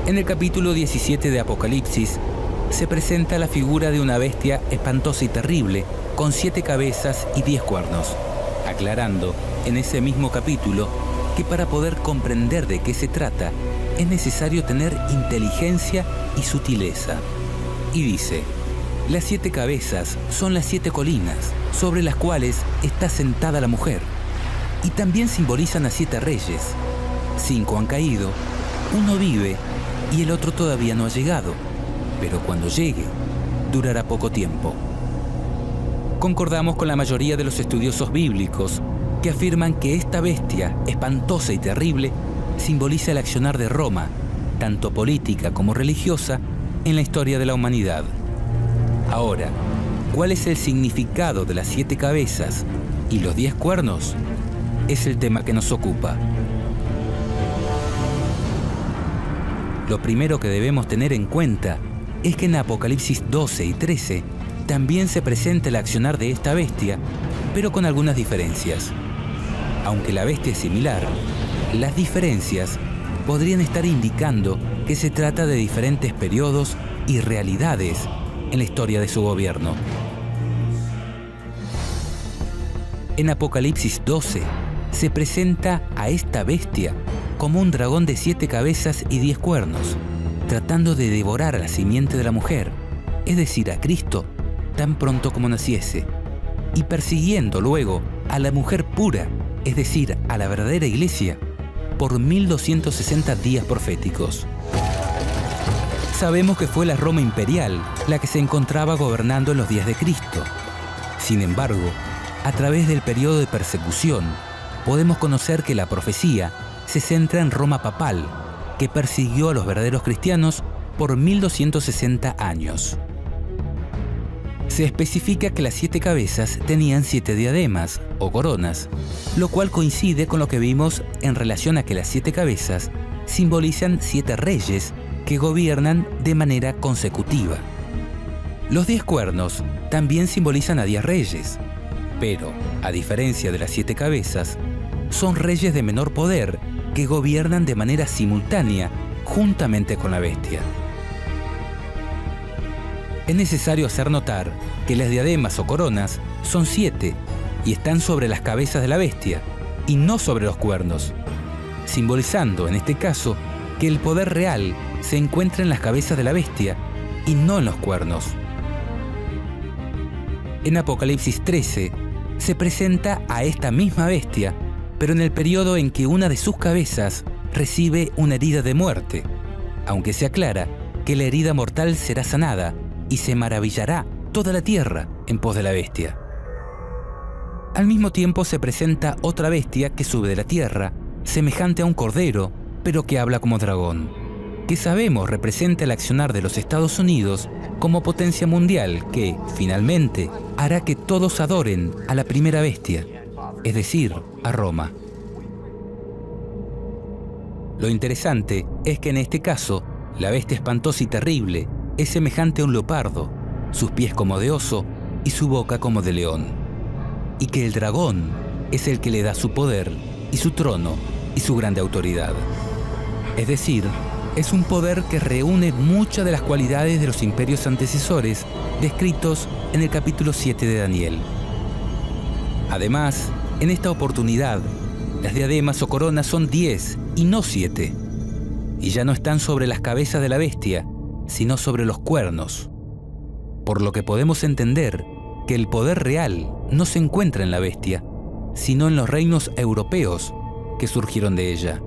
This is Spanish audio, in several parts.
En el capítulo 17 de Apocalipsis se presenta la figura de una bestia espantosa y terrible, con 7 cabezas y 10 cuernos, aclarando en ese mismo capítulo que para poder comprender de qué se trata es necesario tener inteligencia y sutileza. Y dice: las 7 cabezas son las 7 colinas sobre las cuales está sentada la mujer, y también simbolizan a 7 reyes. 5 han caído, 1 vive y el otro todavía no ha llegado, pero cuando llegue, durará poco tiempo. Concordamos con la mayoría de los estudiosos bíblicos que afirman que esta bestia espantosa y terrible simboliza el accionar de Roma, tanto política como religiosa, en la historia de la humanidad. Ahora, ¿cuál es el significado de las 7 cabezas y los 10 cuernos? Es el tema que nos ocupa. Lo primero que debemos tener en cuenta es que en Apocalipsis 12 y 13 también se presenta el accionar de esta bestia, pero con algunas diferencias. Aunque la bestia es similar, las diferencias podrían estar indicando que se trata de diferentes periodos y realidades en la historia de su gobierno. En Apocalipsis 12 se presenta a esta bestia como un dragón de 7 cabezas y 10 cuernos, tratando de devorar a la simiente de la mujer, es decir, a Cristo, tan pronto como naciese, y persiguiendo luego a la mujer pura, es decir, a la verdadera iglesia, por 1260 días proféticos. Sabemos que fue la Roma imperial la que se encontraba gobernando en los días de Cristo. Sin embargo, a través del periodo de persecución, podemos conocer que la profecía se centra en Roma papal, que persiguió a los verdaderos cristianos por 1260 años. Se especifica que las 7 cabezas tenían 7 diademas o coronas, lo cual coincide con lo que vimos en relación a que las 7 cabezas simbolizan 7 reyes que gobiernan de manera consecutiva. Los 10 cuernos también simbolizan a 10 reyes, pero, a diferencia de las 7 cabezas, son reyes de menor poder que gobiernan de manera simultánea juntamente con la bestia. Es necesario hacer notar que las diademas o coronas son 7 y están sobre las cabezas de la bestia y no sobre los cuernos, simbolizando en este caso que el poder real se encuentra en las cabezas de la bestia y no en los cuernos. En Apocalipsis 13 se presenta a esta misma bestia, pero en el periodo en que una de sus cabezas recibe una herida de muerte, aunque se aclara que la herida mortal será sanada y se maravillará toda la tierra en pos de la bestia. Al mismo tiempo se presenta otra bestia que sube de la tierra, semejante a un cordero, pero que habla como dragón, que sabemos representa el accionar de los Estados Unidos como potencia mundial que, finalmente, hará que todos adoren a la primera bestia, es decir, a Roma. Lo interesante es que en este caso, la bestia espantosa y terrible es semejante a un leopardo, sus pies como de oso y su boca como de león, y que el dragón es el que le da su poder y su trono y su grande autoridad. Es decir, es un poder que reúne muchas de las cualidades de los imperios antecesores descritos en el capítulo 7 de Daniel. Además, en esta oportunidad, las diademas o coronas son 10 y no 7, y ya no están sobre las cabezas de la bestia, sino sobre los cuernos, por lo que podemos entender que el poder real no se encuentra en la bestia, sino en los reinos europeos que surgieron de ella.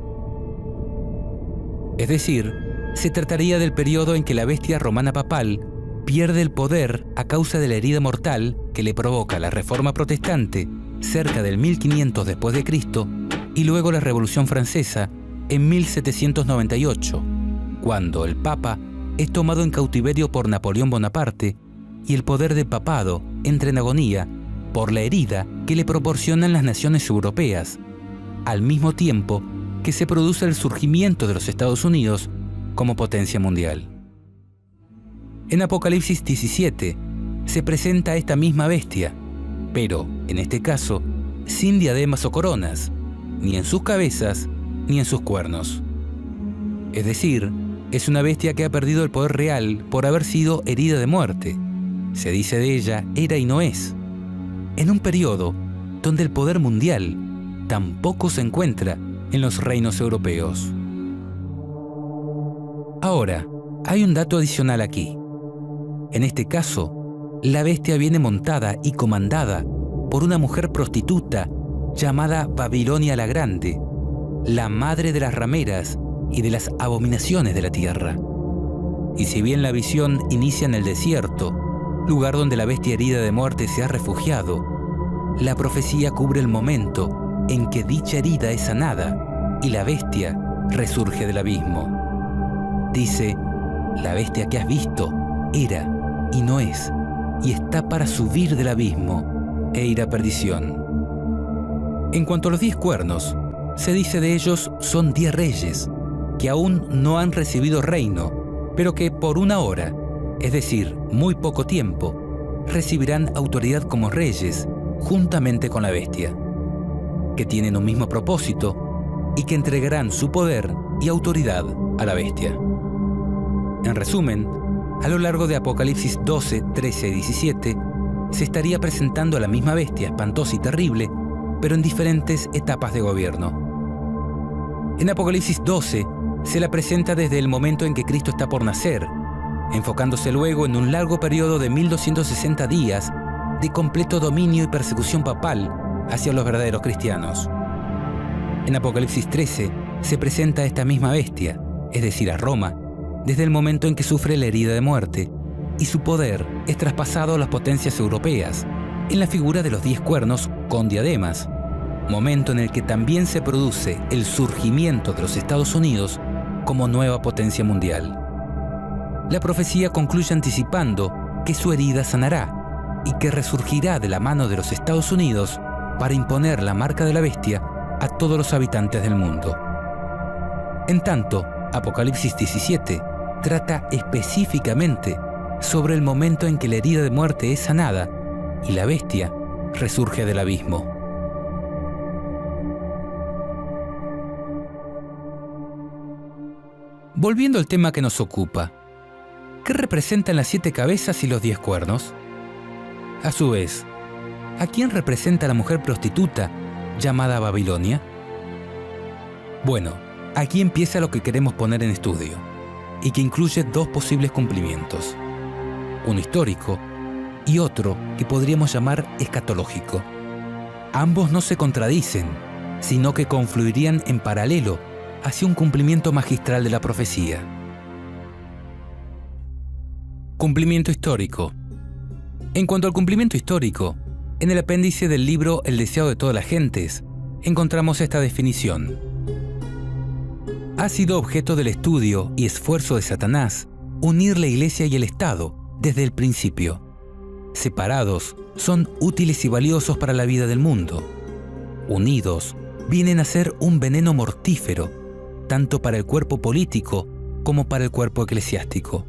Es decir, se trataría del periodo en que la bestia romana papal pierde el poder a causa de la herida mortal que le provoca la Reforma Protestante cerca del 1500 después de Cristo y luego la Revolución Francesa en 1798, cuando el Papa es tomado en cautiverio por Napoleón Bonaparte y el poder del papado entra en agonía por la herida que le proporcionan las naciones europeas, al mismo tiempo que se produce el surgimiento de los Estados Unidos como potencia mundial. En Apocalipsis 17 se presenta esta misma bestia, pero, en este caso, sin diademas o coronas, ni en sus cabezas ni en sus cuernos. Es decir, Es una bestia que ha perdido el poder real por haber sido herida de muerte. Se dice de ella, era y no es. En un periodo donde el poder mundial tampoco se encuentra en los reinos europeos. Ahora, hay un dato adicional aquí. En este caso, la bestia viene montada y comandada por una mujer prostituta llamada Babilonia la Grande, la madre de las rameras y de las abominaciones de la tierra. Y si bien la visión inicia en el desierto, lugar donde la bestia herida de muerte se ha refugiado, la profecía cubre el momento en que dicha herida es sanada y la bestia resurge del abismo. Dice, la bestia que has visto era y no es, y está para subir del abismo e ir a perdición. En cuanto a los 10 cuernos, se dice de ellos son 10 reyes, que aún no han recibido reino, pero que por una hora, es decir, muy poco tiempo, recibirán autoridad como reyes, juntamente con la bestia, que tienen un mismo propósito y que entregarán su poder y autoridad a la bestia. En resumen, a lo largo de Apocalipsis 12, 13 y 17, se estaría presentando a la misma bestia espantosa y terrible, pero en diferentes etapas de gobierno. En Apocalipsis 12, se la presenta desde el momento en que Cristo está por nacer, enfocándose luego en un largo periodo de 1260 días de completo dominio y persecución papal hacia los verdaderos cristianos. En Apocalipsis 13 se presenta a esta misma bestia, es decir, a Roma, desde el momento en que sufre la herida de muerte, y su poder es traspasado a las potencias europeas, en la figura de los 10 cuernos con diademas, momento en el que también se produce el surgimiento de los Estados Unidos como nueva potencia mundial. La profecía concluye anticipando que su herida sanará y que resurgirá de la mano de los Estados Unidos para imponer la marca de la bestia a todos los habitantes del mundo. En tanto, Apocalipsis 17 trata específicamente sobre el momento en que la herida de muerte es sanada y la bestia resurge del abismo. Volviendo al tema que nos ocupa, ¿qué representan las 7 cabezas y los 10 cuernos? A su vez, ¿a quién representa la mujer prostituta llamada Babilonia? Bueno, aquí empieza lo que queremos poner en estudio, y que incluye 2 posibles cumplimientos, uno histórico y otro que podríamos llamar escatológico. Ambos no se contradicen, sino que confluirían en paralelo hacia un cumplimiento magistral de la profecía. Cumplimiento histórico. En cuanto al cumplimiento histórico, en el apéndice del libro El deseado de todas las gentes, encontramos esta definición. Ha sido objeto del estudio y esfuerzo de Satanás unir la Iglesia y el Estado desde el principio. Separados, son útiles y valiosos para la vida del mundo. Unidos, vienen a ser un veneno mortífero, tanto para el cuerpo político como para el cuerpo eclesiástico.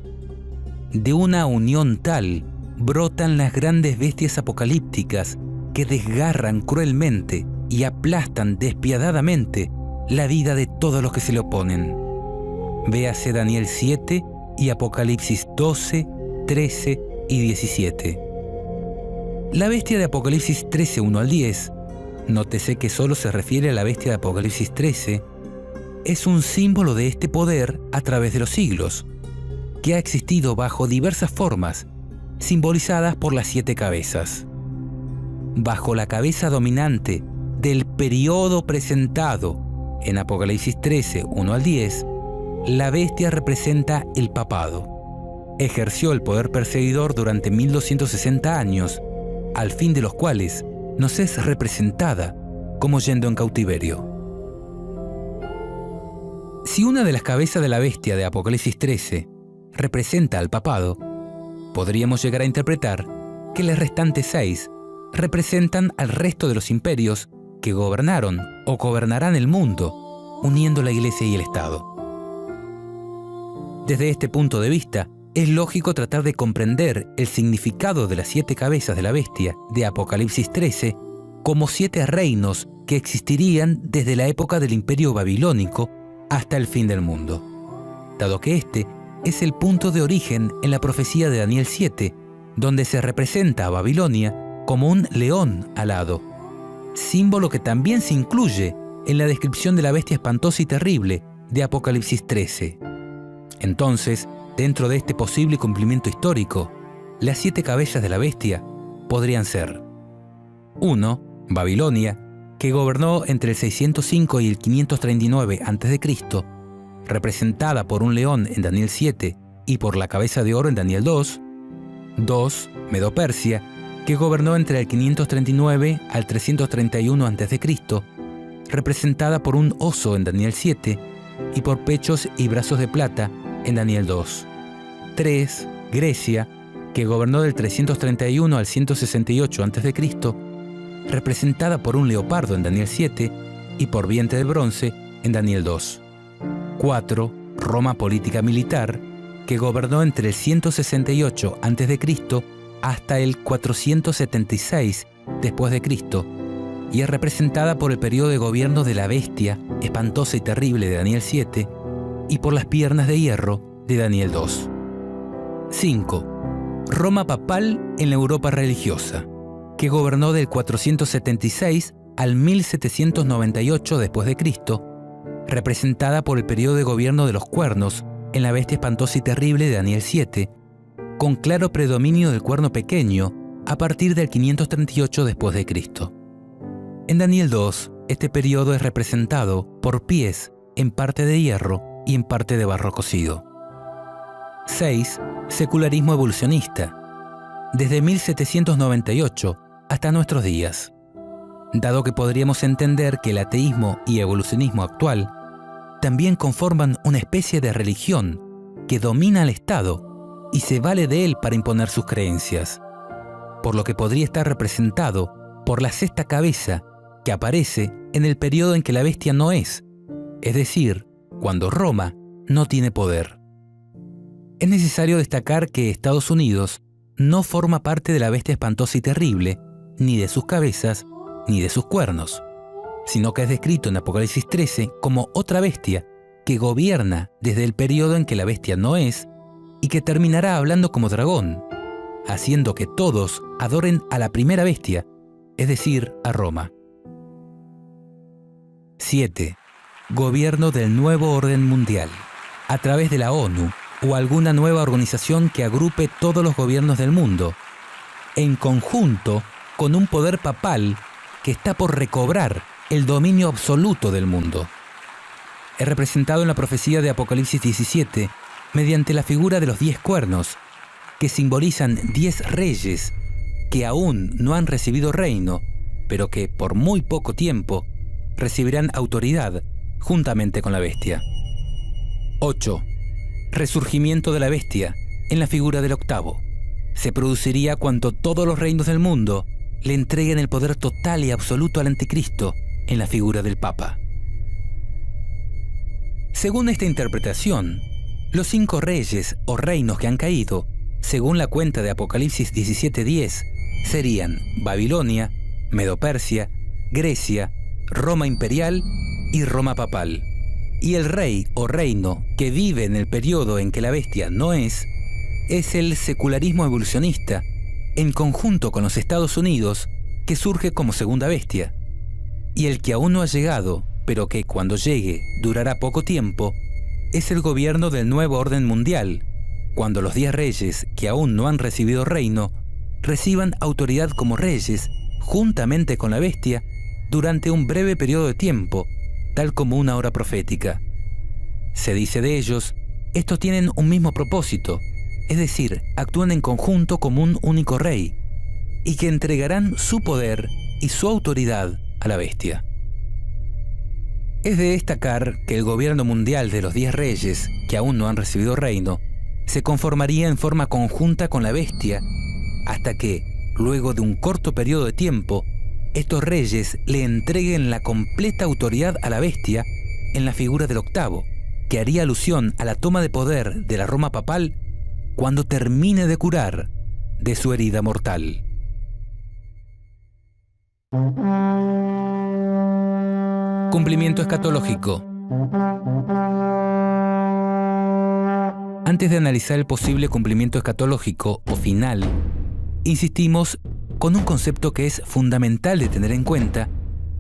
De una unión tal, brotan las grandes bestias apocalípticas que desgarran cruelmente y aplastan despiadadamente la vida de todos los que se le oponen. Véase Daniel 7 y Apocalipsis 12, 13 y 17. La bestia de Apocalipsis 13, 1 al 10, nótese que solo se refiere a la bestia de Apocalipsis 13, es un símbolo de este poder a través de los siglos, que ha existido bajo diversas formas, simbolizadas por las 7 cabezas. Bajo la cabeza dominante del periodo presentado en Apocalipsis 13, 1 al 10, la bestia representa el papado. Ejerció el poder perseguidor durante 1260 años, al fin de los cuales nos es representada como yendo en cautiverio. Si una de las cabezas de la bestia de Apocalipsis 13 representa al papado, podríamos llegar a interpretar que las restantes 6 representan al resto de los imperios que gobernaron o gobernarán el mundo, uniendo la Iglesia y el Estado. Desde este punto de vista, es lógico tratar de comprender el significado de las 7 cabezas de la bestia de Apocalipsis 13 como 7 reinos que existirían desde la época del Imperio Babilónico hasta el fin del mundo. dado que este es el punto de origen en la profecía de Daniel 7, donde se representa a Babilonia como un león alado, símbolo que también se incluye en la descripción de la bestia espantosa y terrible de Apocalipsis 13. Entonces, dentro de este posible cumplimiento histórico, las 7 cabezas de la bestia podrían ser: 1. Babilonia, que gobernó entre el 605 y el 539 a.C., representada por un león en Daniel 7 y por la cabeza de oro en Daniel 2. 2. Medo-Persia, que gobernó entre el 539 al 331 a.C., representada por un oso en Daniel 7 y por pechos y brazos de plata en Daniel 2. 3. Grecia, que gobernó del 331 al 168 a.C., representada por un leopardo en Daniel 7 y por vientre de bronce en Daniel 2. 4. Roma política militar, que gobernó entre el 168 a.C. hasta el 476 después de Cristo, y es representada por el periodo de gobierno de la bestia espantosa y terrible de Daniel 7 y por las piernas de hierro de Daniel 2. 5. Roma papal en la Europa religiosa, que gobernó del 476 al 1798 después de Cristo, representada por el periodo de gobierno de los cuernos en la bestia espantosa y terrible de Daniel 7, con claro predominio del cuerno pequeño a partir del 538 después de Cristo. En Daniel 2, este periodo es representado por pies en parte de hierro y en parte de barro cocido. 6. Secularismo evolucionista, desde 1798 hasta nuestros días. Dado que podríamos entender que el ateísmo y evolucionismo actual también conforman una especie de religión que domina al Estado y se vale de él para imponer sus creencias, por lo que podría estar representado por la 6ª cabeza que aparece en el periodo en que la bestia no es decir, cuando Roma no tiene poder. Es necesario destacar que Estados Unidos no forma parte de la bestia espantosa y terrible, ni de sus cabezas, ni de sus cuernos, sino que es descrito en Apocalipsis 13 como otra bestia que gobierna desde el periodo en que la bestia no es y que terminará hablando como dragón, haciendo que todos adoren a la primera bestia, es decir, a Roma. 7. Gobierno del nuevo orden mundial, a través de la ONU o alguna nueva organización que agrupe todos los gobiernos del mundo, en conjunto con un poder papal que está por recobrar el dominio absoluto del mundo. Es representado en la profecía de Apocalipsis 17 mediante la figura de los 10 cuernos, que simbolizan 10 reyes que aún no han recibido reino, pero que por muy poco tiempo recibirán autoridad juntamente con la bestia. 8. Resurgimiento de la bestia en la figura del 8º. Se produciría cuando todos los reinos del mundo le entreguen el poder total y absoluto al anticristo en la figura del Papa. Según esta interpretación, los 5 reyes o reinos que han caído, según la cuenta de Apocalipsis 17:10, serían Babilonia, Medo-Persia, Grecia, Roma imperial y Roma papal. Y el rey o reino que vive en el periodo en que la bestia no es el secularismo evolucionista, en conjunto con los Estados Unidos, que surge como segunda bestia. Y el que aún no ha llegado, pero que cuando llegue durará poco tiempo, es el gobierno del nuevo orden mundial, cuando los 10 reyes que aún no han recibido reino reciban autoridad como reyes juntamente con la bestia durante un breve periodo de tiempo, tal como una hora profética. Se dice de ellos, estos tienen un mismo propósito, es decir, actúan en conjunto como un único rey, y que entregarán su poder y su autoridad a la bestia. Es de destacar que el gobierno mundial de los 10 reyes, que aún no han recibido reino, se conformaría en forma conjunta con la bestia, hasta que, luego de un corto periodo de tiempo, estos reyes le entreguen la completa autoridad a la bestia en la figura del 8º, que haría alusión a la toma de poder de la Roma papal cuando termine de curar de su herida mortal. Cumplimiento escatológico. Antes de analizar el posible cumplimiento escatológico o final, insistimos con un concepto que es fundamental de tener en cuenta,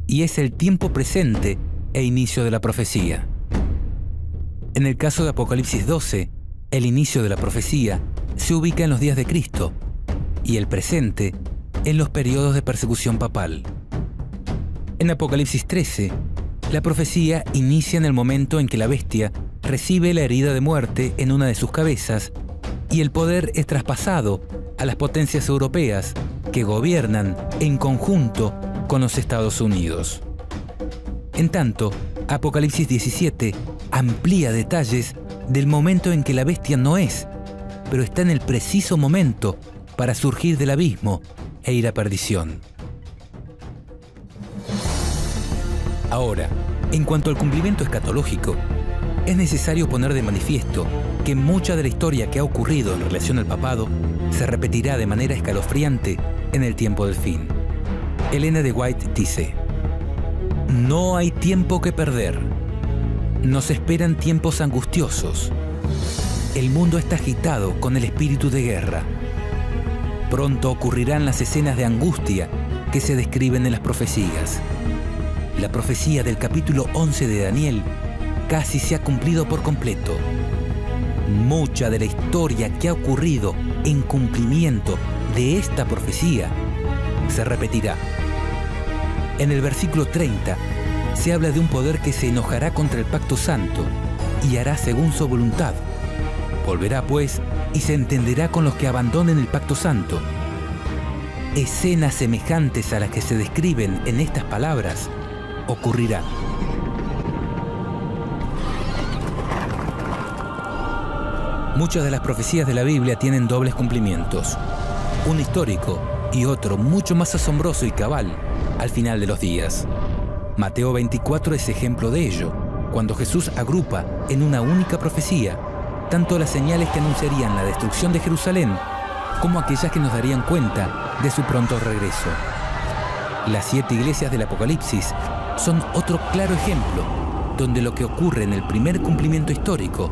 y es el tiempo presente e inicio de la profecía. En el caso de Apocalipsis 12, el inicio de la profecía se ubica en los días de Cristo y el presente en los periodos de persecución papal. En Apocalipsis 13, la profecía inicia en el momento en que la bestia recibe la herida de muerte en una de sus cabezas y el poder es traspasado a las potencias europeas que gobiernan en conjunto con los Estados Unidos. En tanto, Apocalipsis 17 amplía detalles del momento en que la bestia no es, pero está en el preciso momento para surgir del abismo e ir a perdición. Ahora, en cuanto al cumplimiento escatológico, es necesario poner de manifiesto que mucha de la historia que ha ocurrido en relación al papado se repetirá de manera escalofriante en el tiempo del fin. Elena de White dice: no hay tiempo que perder. Nos esperan tiempos angustiosos. El mundo está agitado con el espíritu de guerra. Pronto ocurrirán las escenas de angustia que se describen en las profecías. La profecía del capítulo 11 de Daniel casi se ha cumplido por completo. Mucha de la historia que ha ocurrido en cumplimiento de esta profecía se repetirá. En el versículo 30 se habla de un poder que se enojará contra el pacto santo y hará según su voluntad. Volverá pues y se entenderá con los que abandonen el pacto santo. Escenas semejantes a las que se describen en estas palabras ocurrirán. Muchas de las profecías de la Biblia tienen dobles cumplimientos, uno histórico y otro mucho más asombroso y cabal al final de los días. Mateo 24 es ejemplo de ello, cuando Jesús agrupa en una única profecía tanto las señales que anunciarían la destrucción de Jerusalén como aquellas que nos darían cuenta de su pronto regreso. Las 7 iglesias del Apocalipsis son otro claro ejemplo, donde lo que ocurre en el primer cumplimiento histórico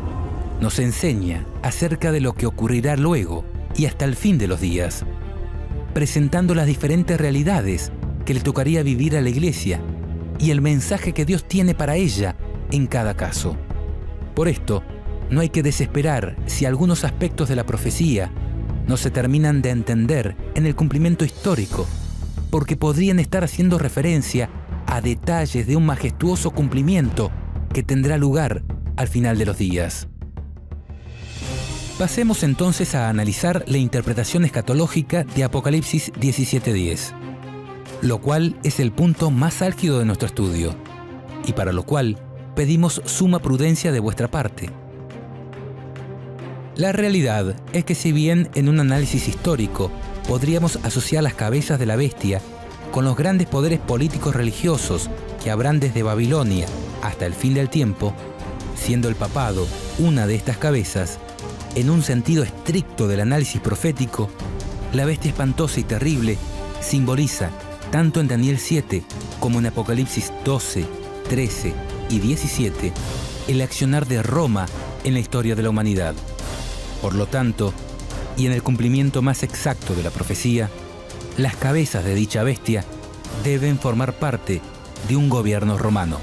nos enseña acerca de lo que ocurrirá luego y hasta el fin de los días, presentando las diferentes realidades que le tocaría vivir a la iglesia y el mensaje que Dios tiene para ella en cada caso. Por esto, no hay que desesperar si algunos aspectos de la profecía no se terminan de entender en el cumplimiento histórico, porque podrían estar haciendo referencia a detalles de un majestuoso cumplimiento que tendrá lugar al final de los días. Pasemos entonces a analizar la interpretación escatológica de Apocalipsis 17:10, lo cual es el punto más álgido de nuestro estudio, y para lo cual pedimos suma prudencia de vuestra parte. La realidad es que si bien en un análisis histórico podríamos asociar las cabezas de la bestia con los grandes poderes políticos religiosos que habrán desde Babilonia hasta el fin del tiempo, siendo el papado una de estas cabezas, en un sentido estricto del análisis profético, la bestia espantosa y terrible simboliza, tanto en Daniel 7 como en Apocalipsis 12, 13 y 17, el accionar de Roma en la historia de la humanidad. Por lo tanto, y en el cumplimiento más exacto de la profecía, las cabezas de dicha bestia deben formar parte de un gobierno romano.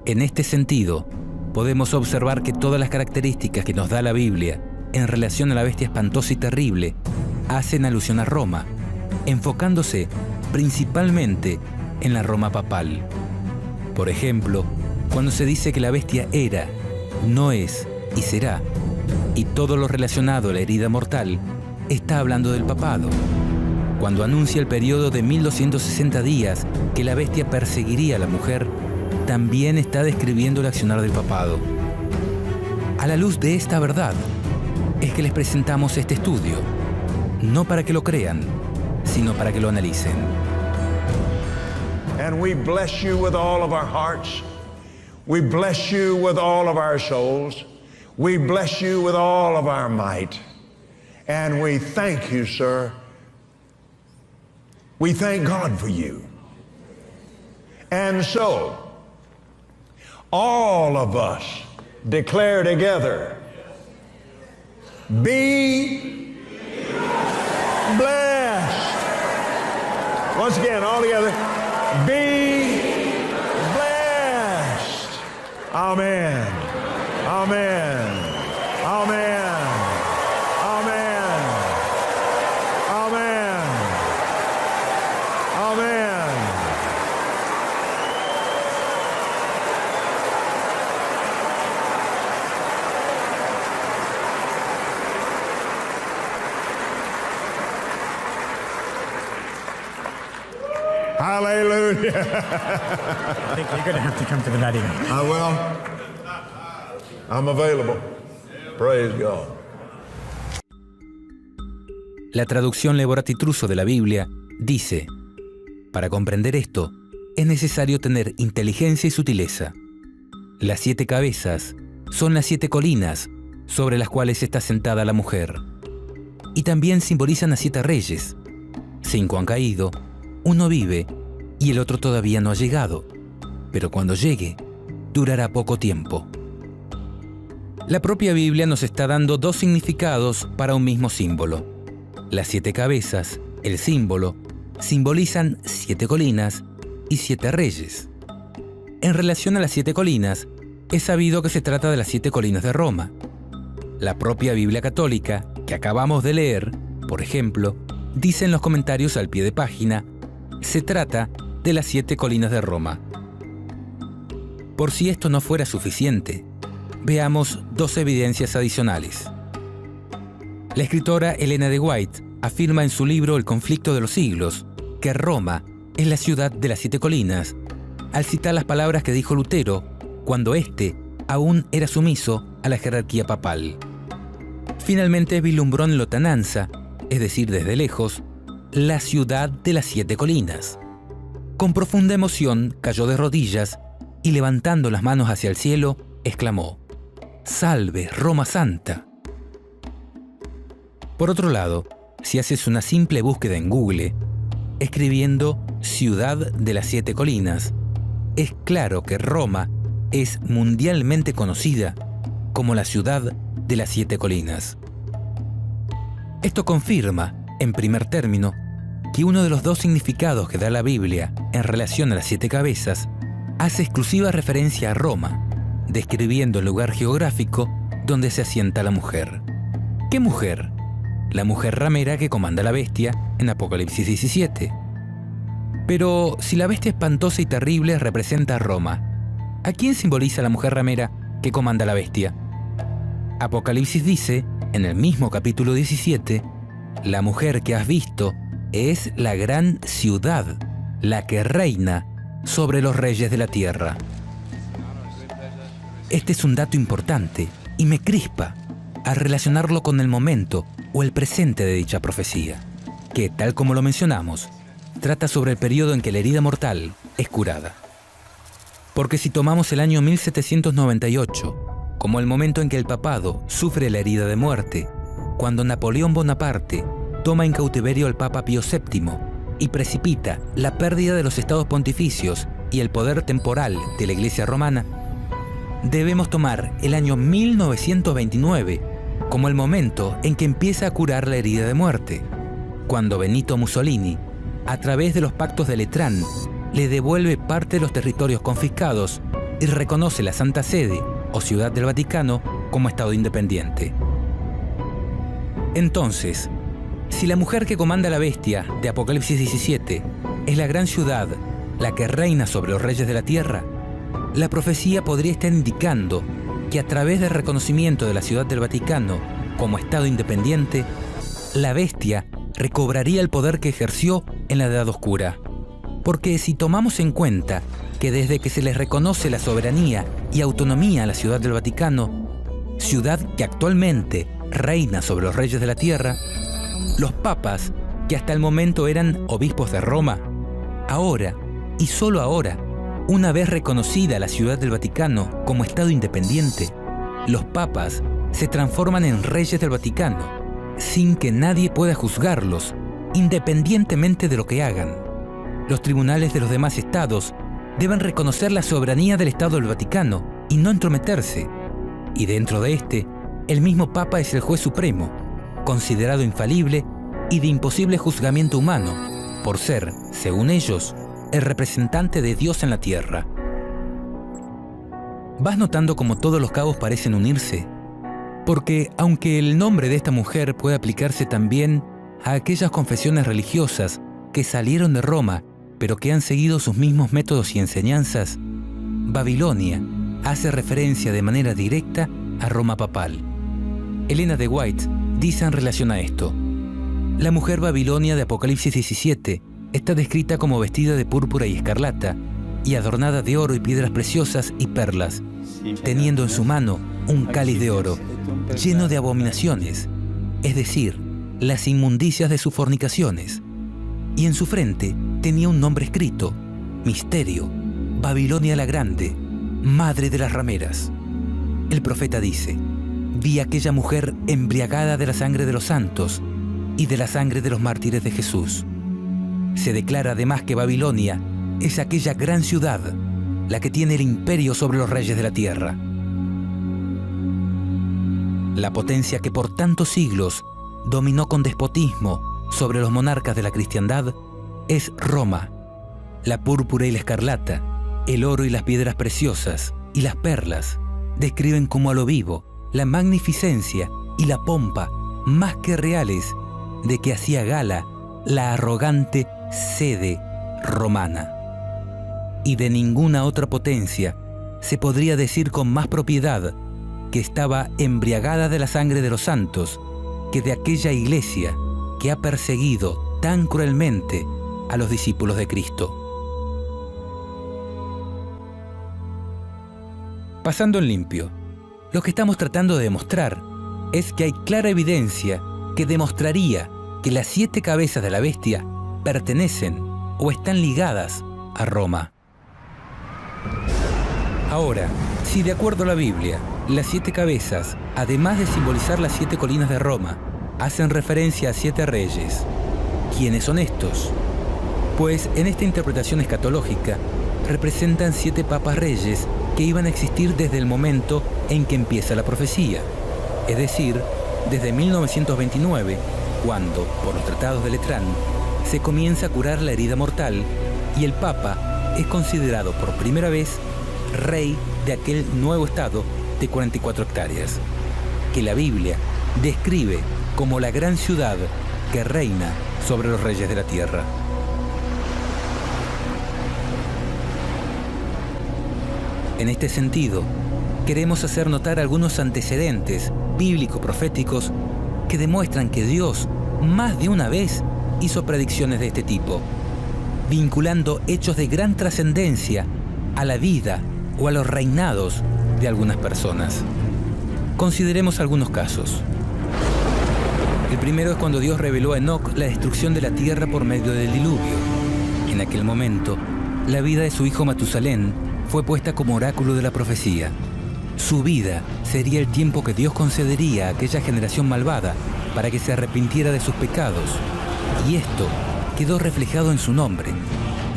En este sentido, podemos observar que todas las características que nos da la Biblia en relación a la bestia espantosa y terrible hacen alusión a Roma, enfocándose principalmente en la Roma papal. Por ejemplo, cuando se dice que la bestia era, no es y será, y todo lo relacionado a la herida mortal, está hablando del papado. Cuando anuncia el periodo de 1260 días que la bestia perseguiría a la mujer, también está describiendo el accionar del papado. A la luz de esta verdad, es que les presentamos este estudio, no para que lo crean, sino para que lo analicen. And we bless you with all of our hearts. We bless you with all of our souls. We bless you with all of our might. And we thank you, sir. We thank God for you. And so, all of us declare together, be blessed. Once again, all together, be blessed. Amen. Amen. Amen. Amen. Amen. Amen. Hallelujah. I think you're going to have to come to the Vatican. I will. I'm available. Praise God. La traducción Leborati Truso de la Biblia dice: para comprender esto, es necesario tener inteligencia y sutileza. Las 7 cabezas son las 7 colinas sobre las cuales está sentada la mujer. Y también simbolizan a 7 reyes. 5 han caído, 1 vive y el otro todavía no ha llegado. Pero cuando llegue, durará poco tiempo. La propia Biblia nos está dando 2 significados para un mismo símbolo. Las 7 cabezas, el símbolo, simbolizan 7 colinas y 7 reyes. En relación a las 7 colinas, es sabido que se trata de las 7 colinas de Roma. La propia Biblia católica, que acabamos de leer, por ejemplo, dice en los comentarios al pie de página, se trata de las 7 colinas de Roma. Por si esto no fuera suficiente, veamos 2 evidencias adicionales. La escritora Elena de White afirma en su libro El conflicto de los siglos que Roma es la ciudad de las 7 colinas, al citar las palabras que dijo Lutero cuando éste aún era sumiso a la jerarquía papal. Finalmente vislumbró en lontananza, es decir, desde lejos, la ciudad de las 7 colinas. Con profunda emoción cayó de rodillas y levantando las manos hacia el cielo, exclamó: ¡Salve, Roma Santa! Por otro lado, si haces una simple búsqueda en Google, escribiendo Ciudad de las 7 colinas, es claro que Roma es mundialmente conocida como la ciudad de las 7 colinas. Esto confirma, en primer término, que uno de los 2 significados que da la Biblia en relación a las 7 cabezas hace exclusiva referencia a Roma, describiendo el lugar geográfico donde se asienta la mujer. ¿Qué mujer? La mujer ramera que comanda la bestia en Apocalipsis 17. Pero si la bestia espantosa y terrible representa a Roma, ¿a quién simboliza la mujer ramera que comanda la bestia? Apocalipsis dice, en el mismo capítulo 17, la mujer que has visto es la gran ciudad, la que reina sobre los reyes de la tierra. Este es un dato importante y me crispa al relacionarlo con el momento o el presente de dicha profecía, que, tal como lo mencionamos, trata sobre el periodo en que la herida mortal es curada. Porque si tomamos el año 1798 como el momento en que el papado sufre la herida de muerte, cuando Napoleón Bonaparte toma en cautiverio al Papa Pío VII y precipita la pérdida de los estados pontificios y el poder temporal de la Iglesia romana, debemos tomar el año 1929 como el momento en que empieza a curar la herida de muerte, cuando Benito Mussolini, a través de los pactos de Letrán, le devuelve parte de los territorios confiscados y reconoce la Santa Sede o Ciudad del Vaticano como Estado independiente. Entonces, si la mujer que comanda la bestia de Apocalipsis 17 es la gran ciudad, la que reina sobre los reyes de la tierra, la profecía podría estar indicando que a través del reconocimiento de la Ciudad del Vaticano como Estado independiente, la bestia recobraría el poder que ejerció en la Edad Oscura. Porque si tomamos en cuenta que desde que se les reconoce la soberanía y autonomía a la Ciudad del Vaticano, ciudad que actualmente reina sobre los reyes de la tierra, los papas, que hasta el momento eran obispos de Roma, ahora, y solo ahora, una vez reconocida la Ciudad del Vaticano como Estado independiente, los papas se transforman en reyes del Vaticano, sin que nadie pueda juzgarlos, independientemente de lo que hagan. Los tribunales de los demás estados deben reconocer la soberanía del Estado del Vaticano y no entrometerse, y dentro de este, el mismo Papa es el juez supremo, considerado infalible y de imposible juzgamiento humano, por ser, según ellos, el representante de Dios en la tierra. ¿Vas notando cómo todos los cabos parecen unirse? Porque aunque el nombre de esta mujer puede aplicarse también a aquellas confesiones religiosas que salieron de Roma, pero que han seguido sus mismos métodos y enseñanzas, Babilonia hace referencia de manera directa a Roma papal. Elena de White dice en relación a esto: la mujer Babilonia de Apocalipsis 17 está descrita como vestida de púrpura y escarlata, y adornada de oro y piedras preciosas y perlas, teniendo en su mano un cáliz de oro, lleno de abominaciones, es decir, las inmundicias de sus fornicaciones. Y en su frente tenía un nombre escrito: Misterio, Babilonia la Grande, Madre de las Rameras. El profeta dice: vi a aquella mujer embriagada de la sangre de los santos y de la sangre de los mártires de Jesús. Se declara además que Babilonia es aquella gran ciudad, la que tiene el imperio sobre los reyes de la tierra. La potencia que por tantos siglos dominó con despotismo sobre los monarcas de la cristiandad es Roma. La púrpura y la escarlata, el oro y las piedras preciosas y las perlas describen como a lo vivo la magnificencia y la pompa más que reales de que hacía gala la arrogante sede romana. Y de ninguna otra potencia se podría decir con más propiedad que estaba embriagada de la sangre de los santos que de aquella iglesia que ha perseguido tan cruelmente a los discípulos de Cristo. Pasando en limpio, lo que estamos tratando de demostrar es que hay clara evidencia que demostraría que las 7 cabezas de la bestia pertenecen o están ligadas a Roma. Ahora, si de acuerdo a la Biblia, las 7 cabezas, además de simbolizar las 7 colinas de Roma, hacen referencia a 7 reyes, ¿quiénes son estos? Pues en esta interpretación escatológica representan 7 papas reyes que iban a existir desde el momento en que empieza la profecía, es decir, desde 1929, cuando, por los tratados de Letrán, se comienza a curar la herida mortal y el papa es considerado por primera vez rey de aquel nuevo estado de 44 hectáreas, que la Biblia describe como la gran ciudad que reina sobre los reyes de la tierra. En este sentido, queremos hacer notar algunos antecedentes bíblico-proféticos que demuestran que Dios más de una vez hizo predicciones de este tipo, vinculando hechos de gran trascendencia a la vida o a los reinados de algunas personas. Consideremos algunos casos. El primero es cuando Dios reveló a Enoc la destrucción de la tierra por medio del diluvio. En aquel momento, la vida de su hijo Matusalén fue puesta como oráculo de la profecía. Su vida sería el tiempo que Dios concedería a aquella generación malvada para que se arrepintiera de sus pecados. Y esto quedó reflejado en su nombre,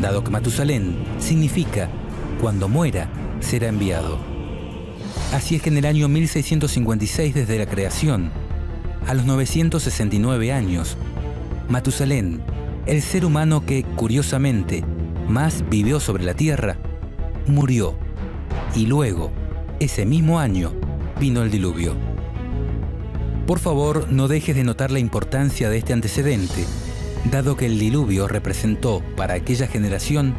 dado que Matusalén significa cuando muera será enviado. Así es que en el año 1656 desde la creación, a los 969 años, Matusalén, el ser humano que, curiosamente, más vivió sobre la tierra, murió. Y luego, ese mismo año, vino el diluvio. Por favor, no dejes de notar la importancia de este antecedente, dado que el diluvio representó para aquella generación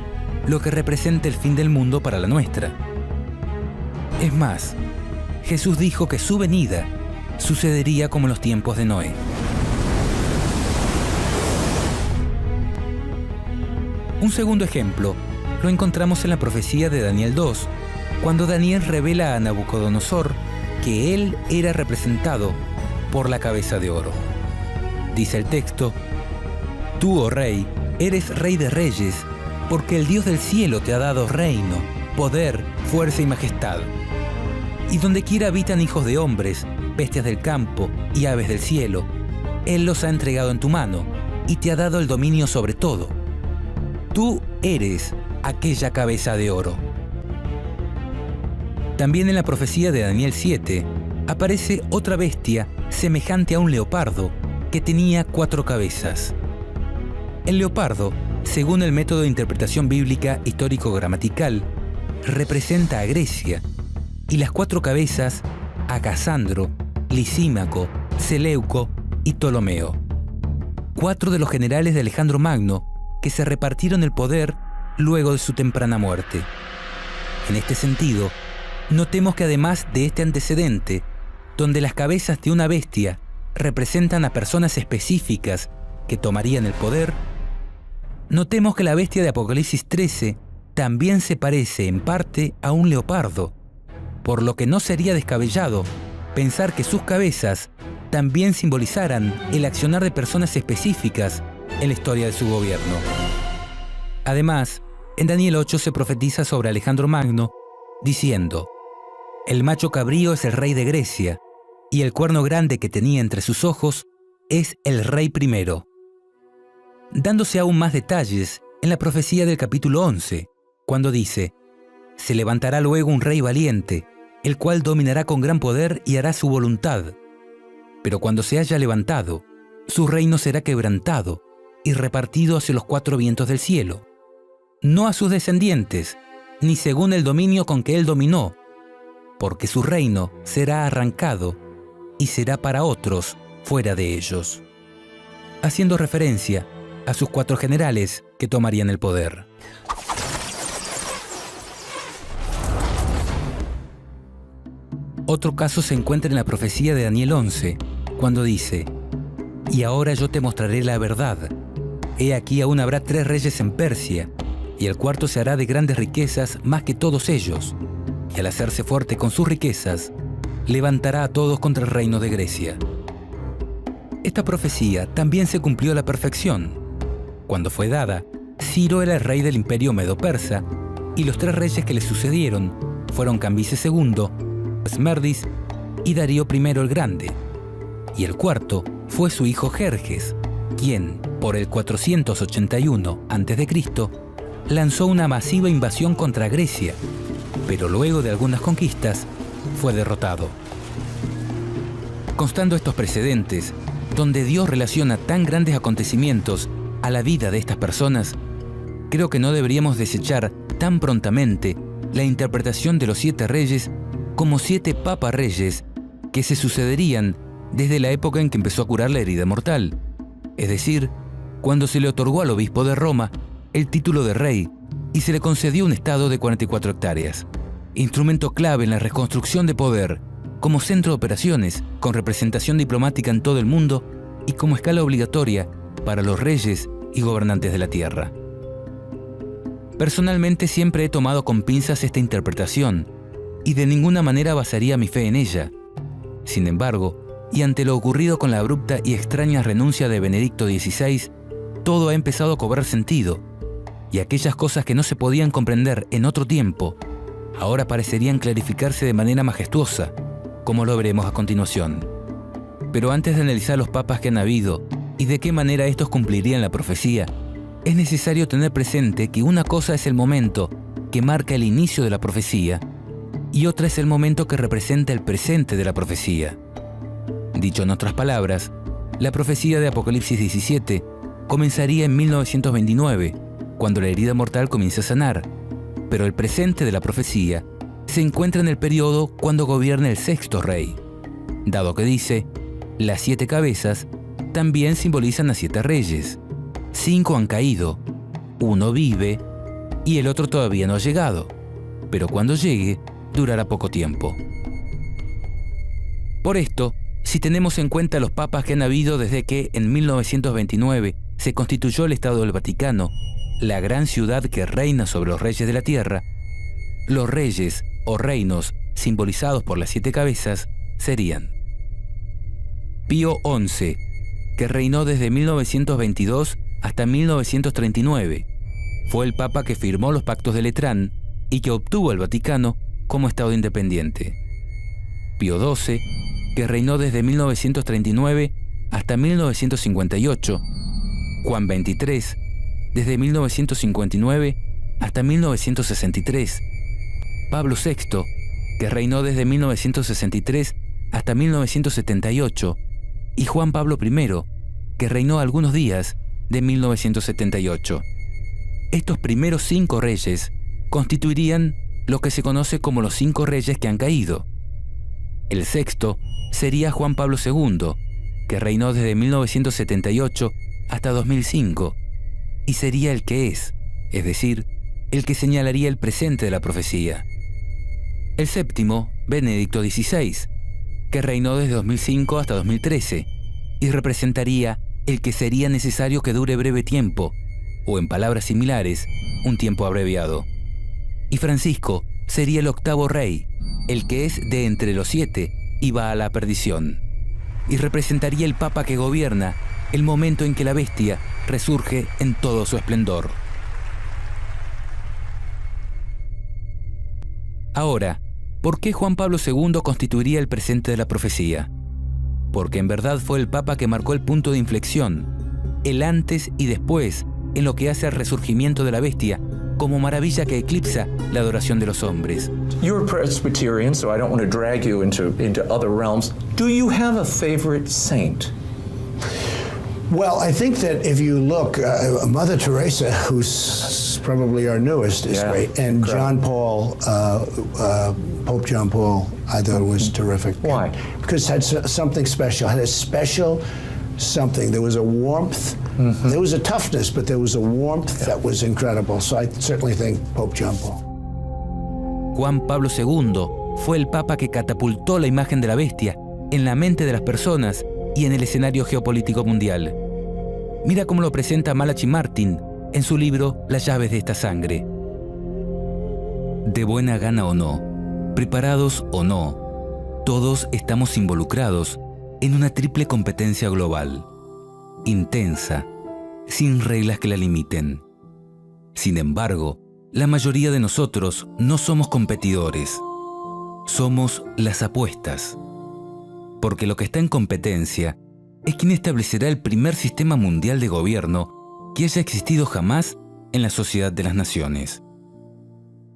lo que representa el fin del mundo para la nuestra. Es más, Jesús dijo que su venida sucedería como en los tiempos de Noé. Un segundo ejemplo lo encontramos en la profecía de Daniel 2, cuando Daniel revela a Nabucodonosor que él era representado por la cabeza de oro. Dice el texto: tú, oh rey, eres rey de reyes, porque el Dios del cielo te ha dado reino, poder, fuerza y majestad. Y donde quiera habitan hijos de hombres, bestias del campo y aves del cielo, Él los ha entregado en tu mano y te ha dado el dominio sobre todo. Tú eres aquella cabeza de oro. También en la profecía de Daniel 7 aparece otra bestia semejante a un leopardo que tenía 4 cabezas. El leopardo, según el método de interpretación bíblica histórico-gramatical, representa a Grecia y las 4 cabezas a Casandro, Lisímaco, Seleuco y Ptolomeo. 4 de los generales de Alejandro Magno que se repartieron el poder luego de su temprana muerte. En este sentido, notemos que además de este antecedente, donde las cabezas de una bestia representan a personas específicas que tomarían el poder, notemos que la bestia de Apocalipsis 13 también se parece en parte a un leopardo, por lo que no sería descabellado pensar que sus cabezas también simbolizaran el accionar de personas específicas en la historia de su gobierno. Además, en Daniel 8 se profetiza sobre Alejandro Magno, diciendo: «El macho cabrío es el rey de Grecia, y el cuerno grande que tenía entre sus ojos es el rey primero». Dándose aún más detalles en la profecía del capítulo 11, cuando dice: «Se levantará luego un rey valiente, el cual dominará con gran poder y hará su voluntad. Pero cuando se haya levantado, su reino será quebrantado y repartido hacia los 4 vientos del cielo, no a sus descendientes, ni según el dominio con que él dominó, porque su reino será arrancado y será para otros fuera de ellos», haciendo referencia a sus 4 generales que tomarían el poder. Otro caso se encuentra en la profecía de Daniel 11, cuando dice: «Y ahora yo te mostraré la verdad. He aquí aún habrá 3 reyes en Persia, y el cuarto se hará de grandes riquezas más que todos ellos, y al hacerse fuerte con sus riquezas, levantará a todos contra el reino de Grecia». Esta profecía también se cumplió a la perfección. Cuando fue dada, Ciro era el rey del imperio medo-persa, y los 3 reyes que le sucedieron fueron Cambises II, Esmerdis y Darío I el Grande, y el cuarto fue su hijo Jerjes, quien, por el 481 a.C., lanzó una masiva invasión contra Grecia, pero luego de algunas conquistas fue derrotado. Constando estos precedentes, donde Dios relaciona tan grandes acontecimientos a la vida de estas personas, creo que no deberíamos desechar tan prontamente la interpretación de los 7 reyes como 7 papas reyes que se sucederían desde la época en que empezó a curar la herida mortal, es decir, cuando se le otorgó al obispo de Roma el título de rey y se le concedió un estado de 44 hectáreas, instrumento clave en la reconstrucción de poder, como centro de operaciones con representación diplomática en todo el mundo y como escala obligatoria para los reyes y gobernantes de la tierra. Personalmente siempre he tomado con pinzas esta interpretación y de ninguna manera basaría mi fe en ella. Sin embargo, y ante lo ocurrido con la abrupta y extraña renuncia de Benedicto XVI, todo ha empezado a cobrar sentido, y aquellas cosas que no se podían comprender en otro tiempo, ahora parecerían clarificarse de manera majestuosa, como lo veremos a continuación. Pero antes de analizar los papas que han habido y de qué manera estos cumplirían la profecía, es necesario tener presente que una cosa es el momento que marca el inicio de la profecía y otra es el momento que representa el presente de la profecía. Dicho en otras palabras, la profecía de Apocalipsis 17 comenzaría en 1929, cuando la herida mortal comienza a sanar, pero el presente de la profecía se encuentra en el periodo cuando gobierna el 6º rey, dado que dice: «Las 7 cabezas también simbolizan a 7 reyes. 5 han caído, 1 vive y el otro todavía no ha llegado, pero cuando llegue durará poco tiempo». Por esto, si tenemos en cuenta los papas que han habido desde que en 1929 se constituyó el Estado del Vaticano, la gran ciudad que reina sobre los reyes de la tierra, los reyes o reinos simbolizados por las 7 cabezas serían: Pío XI, que reinó desde 1922 hasta 1939. Fue el papa que firmó los pactos de Letrán y que obtuvo al Vaticano como Estado independiente. Pío XII, que reinó desde 1939 hasta 1958. Juan XXIII, desde 1959 hasta 1963. Pablo VI, que reinó desde 1963 hasta 1978, y Juan Pablo I, que reinó algunos días de 1978. Estos primeros 5 reyes constituirían lo que se conoce como los 5 reyes que han caído. El sexto sería Juan Pablo II, que reinó desde 1978 hasta 2005, y sería el que es decir, el que señalaría el presente de la profecía. El séptimo, Benedicto XVI, que reinó desde 2005 hasta 2013, y representaría el que sería necesario que dure breve tiempo, o en palabras similares, un tiempo abreviado. Y Francisco sería el octavo rey, el que es de entre los 7 y va a la perdición, y representaría el Papa que gobierna el momento en que la bestia resurge en todo su esplendor. Ahora, ¿por qué Juan Pablo II constituiría el presente de la profecía? Porque en verdad fue el Papa que marcó el punto de inflexión, el antes y después en lo que hace al resurgimiento de la bestia, como maravilla que eclipsa la adoración de los hombres. You're a Presbyterian, so I don't want to drag you into other realms. Do you have a favorite saint? Well, I think that if you look, Mother Teresa, who's probably our newest, is great, and John Paul, Pope John Paul, I thought was terrific. Why? Because it had something special. It had a special something. There was a warmth. Mm-hmm. There was a toughness, but there was a warmth that was incredible. So I certainly think Pope John Paul. Juan Pablo II fue el Papa que catapultó la imagen de la bestia en la mente de las personas y en el escenario geopolítico mundial. Mira cómo lo presenta Malachi Martin en su libro Las llaves de esta sangre. De buena gana o no, preparados o no, todos estamos involucrados en una triple competencia global, intensa, sin reglas que la limiten. Sin embargo, la mayoría de nosotros no somos competidores, somos las apuestas. Porque lo que está en competencia es quien establecerá el primer sistema mundial de gobierno que haya existido jamás en la sociedad de las naciones.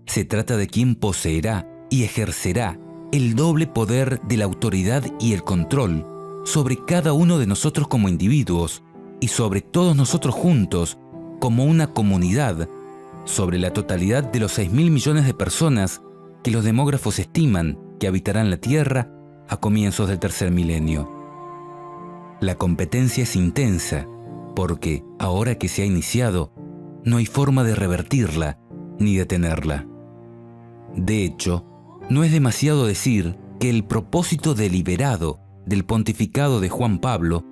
Se trata de quien poseerá y ejercerá el doble poder de la autoridad y el control sobre cada uno de nosotros como individuos y sobre todos nosotros juntos como una comunidad, sobre la totalidad de los 6.000 millones de personas que los demógrafos estiman que habitarán la Tierra a comienzos del tercer milenio. La competencia es intensa porque, ahora que se ha iniciado, no hay forma de revertirla ni detenerla. De hecho, no es demasiado decir que el propósito deliberado del pontificado de Juan Pablo,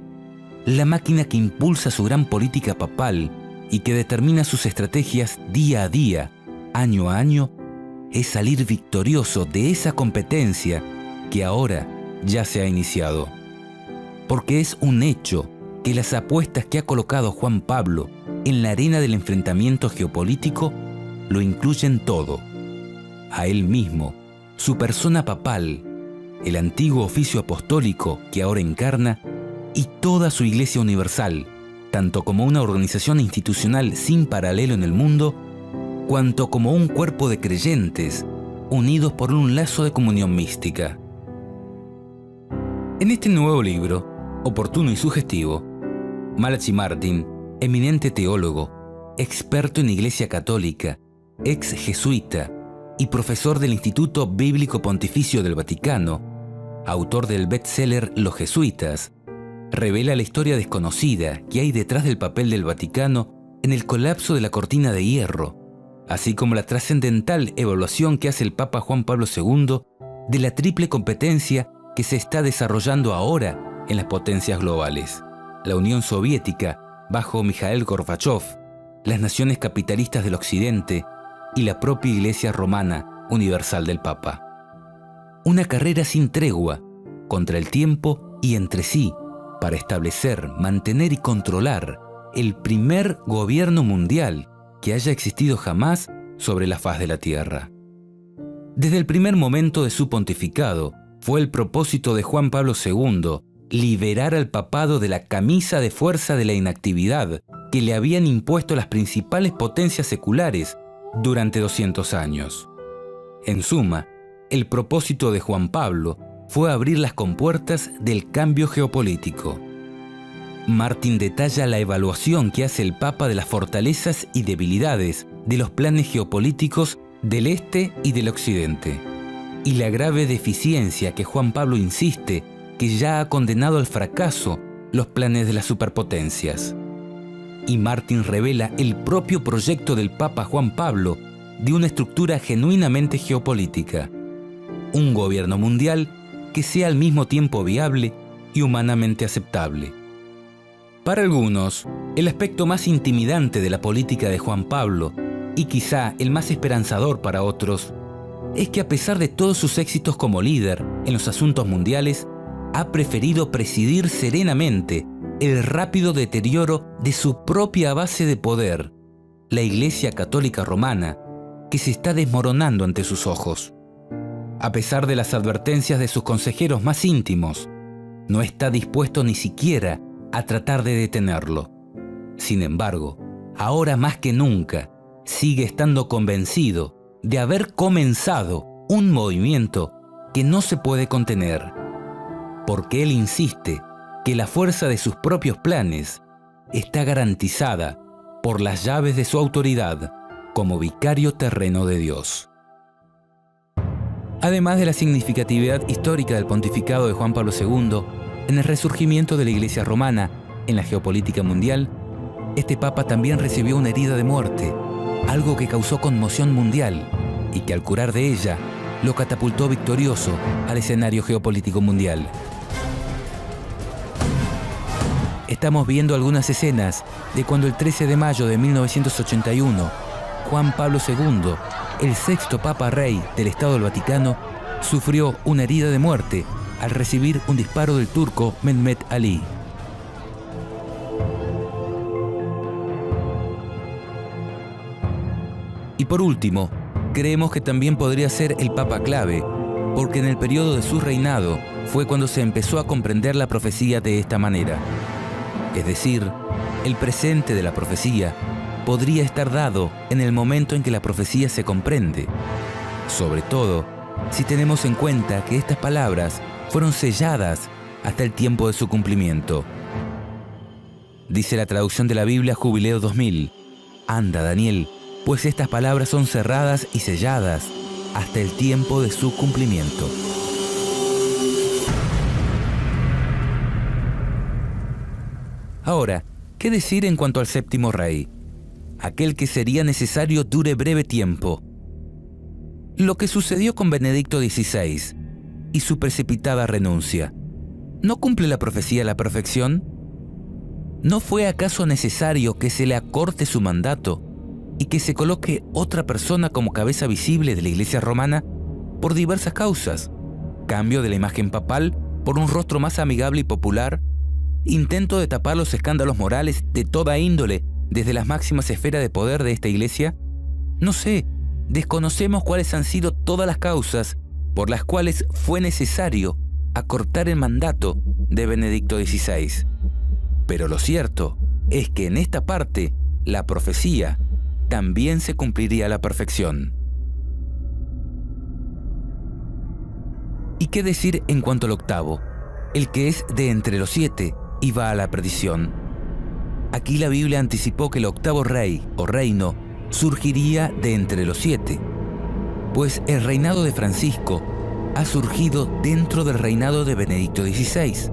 la máquina que impulsa su gran política papal y que determina sus estrategias día a día, año a año, es salir victorioso de esa competencia que ahora ya se ha iniciado. Porque es un hecho que las apuestas que ha colocado Juan Pablo en la arena del enfrentamiento geopolítico lo incluyen todo. A él mismo, su persona papal, el antiguo oficio apostólico que ahora encarna, y toda su Iglesia Universal, tanto como una organización institucional sin paralelo en el mundo, cuanto como un cuerpo de creyentes unidos por un lazo de comunión mística. En este nuevo libro, oportuno y sugestivo, Malachi Martin, eminente teólogo, experto en Iglesia Católica, ex jesuita y profesor del Instituto Bíblico Pontificio del Vaticano, autor del bestseller Los Jesuitas, revela la historia desconocida que hay detrás del papel del Vaticano en el colapso de la cortina de hierro, así como la trascendental evaluación que hace el Papa Juan Pablo II de la triple competencia que se está desarrollando ahora en las potencias globales: la Unión Soviética, bajo Mikhail Gorbachev, las naciones capitalistas del Occidente y la propia Iglesia Romana Universal del Papa. Una carrera sin tregua contra el tiempo y entre sí para establecer, mantener y controlar el primer gobierno mundial que haya existido jamás sobre la faz de la Tierra. Desde el primer momento de su pontificado, fue el propósito de Juan Pablo II liberar al papado de la camisa de fuerza de la inactividad que le habían impuesto las principales potencias seculares durante 200 años. En suma, el propósito de Juan Pablo fue abrir las compuertas del cambio geopolítico. Martin detalla la evaluación que hace el Papa de las fortalezas y debilidades de los planes geopolíticos del Este y del Occidente, y la grave deficiencia que Juan Pablo insiste que ya ha condenado al fracaso los planes de las superpotencias. Y Martin revela el propio proyecto del Papa Juan Pablo de una estructura genuinamente geopolítica, un gobierno mundial que sea al mismo tiempo viable y humanamente aceptable. Para algunos, el aspecto más intimidante de la política de Juan Pablo, y quizá el más esperanzador para otros, es que a pesar de todos sus éxitos como líder en los asuntos mundiales, ha preferido presidir serenamente el rápido deterioro de su propia base de poder, la Iglesia Católica Romana, que se está desmoronando ante sus ojos. A pesar de las advertencias de sus consejeros más íntimos, no está dispuesto ni siquiera a tratar de detenerlo. Sin embargo, ahora más que nunca, sigue estando convencido de haber comenzado un movimiento que no se puede contener, porque él insiste que la fuerza de sus propios planes está garantizada por las llaves de su autoridad como vicario terreno de Dios. Además de la significatividad histórica del pontificado de Juan Pablo II en el resurgimiento de la Iglesia romana en la geopolítica mundial, este Papa también recibió una herida de muerte, algo que causó conmoción mundial y que al curar de ella lo catapultó victorioso al escenario geopolítico mundial. Estamos viendo algunas escenas de cuando el 13 de mayo de 1981, Juan Pablo II, el sexto Papa Rey del Estado del Vaticano, sufrió una herida de muerte al recibir un disparo del turco Mehmet Ali. Y por último, creemos que también podría ser el Papa clave, porque en el periodo de su reinado fue cuando se empezó a comprender la profecía de esta manera. Es decir, el presente de la profecía podría estar dado en el momento en que la profecía se comprende, sobre todo si tenemos en cuenta que estas palabras fueron selladas hasta el tiempo de su cumplimiento. Dice la traducción de la Biblia Jubileo 2000, «Anda, Daniel, pues estas palabras son cerradas y selladas hasta el tiempo de su cumplimiento». Ahora, ¿qué decir en cuanto al séptimo rey? Aquel que sería necesario dure breve tiempo. Lo que sucedió con Benedicto XVI y su precipitada renuncia, ¿no cumple la profecía a la perfección? ¿No fue acaso necesario que se le acorte su mandato y que se coloque otra persona como cabeza visible de la Iglesia romana por diversas causas? Cambio de la imagen papal por un rostro más amigable y popular, intento de tapar los escándalos morales de toda índole desde las máximas esferas de poder de esta Iglesia. No sé, desconocemos cuáles han sido todas las causas por las cuales fue necesario acortar el mandato de Benedicto XVI. Pero lo cierto es que en esta parte la profecía también se cumpliría a la perfección. ¿Y qué decir en cuanto al octavo, el que es de entre los 7 y va a la perdición? Aquí la Biblia anticipó que el octavo rey o reino surgiría de entre los 7, pues el reinado de Francisco ha surgido dentro del reinado de Benedicto XVI.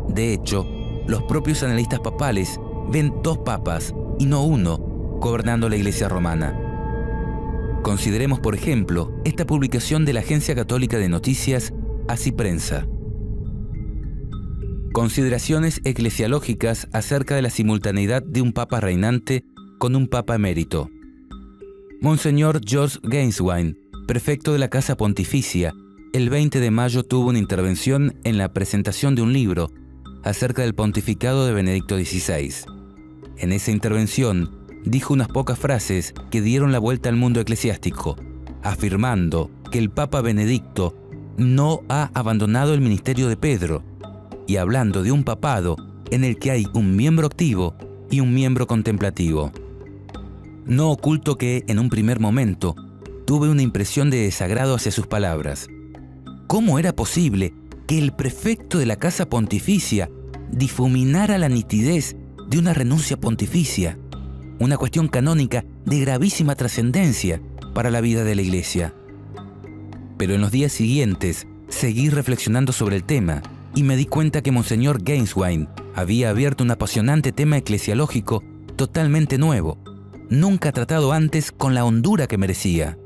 De hecho, los propios analistas papales ven 2 papas y no 1 gobernando la Iglesia romana. Consideremos, por ejemplo, esta publicación de la Agencia Católica de Noticias Así Prensa. Consideraciones eclesiológicas acerca de la simultaneidad de un papa reinante con un papa emérito. Monseñor George Gainswine, prefecto de la Casa Pontificia, el 20 de mayo tuvo una intervención en la presentación de un libro acerca del pontificado de Benedicto XVI. En esa intervención dijo unas pocas frases que dieron la vuelta al mundo eclesiástico, afirmando que el Papa Benedicto no ha abandonado el ministerio de Pedro, y hablando de un papado en el que hay un miembro activo y un miembro contemplativo. No oculto que, en un primer momento, tuve una impresión de desagrado hacia sus palabras. ¿Cómo era posible que el prefecto de la Casa Pontificia difuminara la nitidez de una renuncia pontificia, una cuestión canónica de gravísima trascendencia para la vida de la Iglesia? Pero en los días siguientes seguí reflexionando sobre el tema y me di cuenta que Monseñor Gainswine había abierto un apasionante tema eclesiológico totalmente nuevo, nunca tratado antes con la hondura que merecía.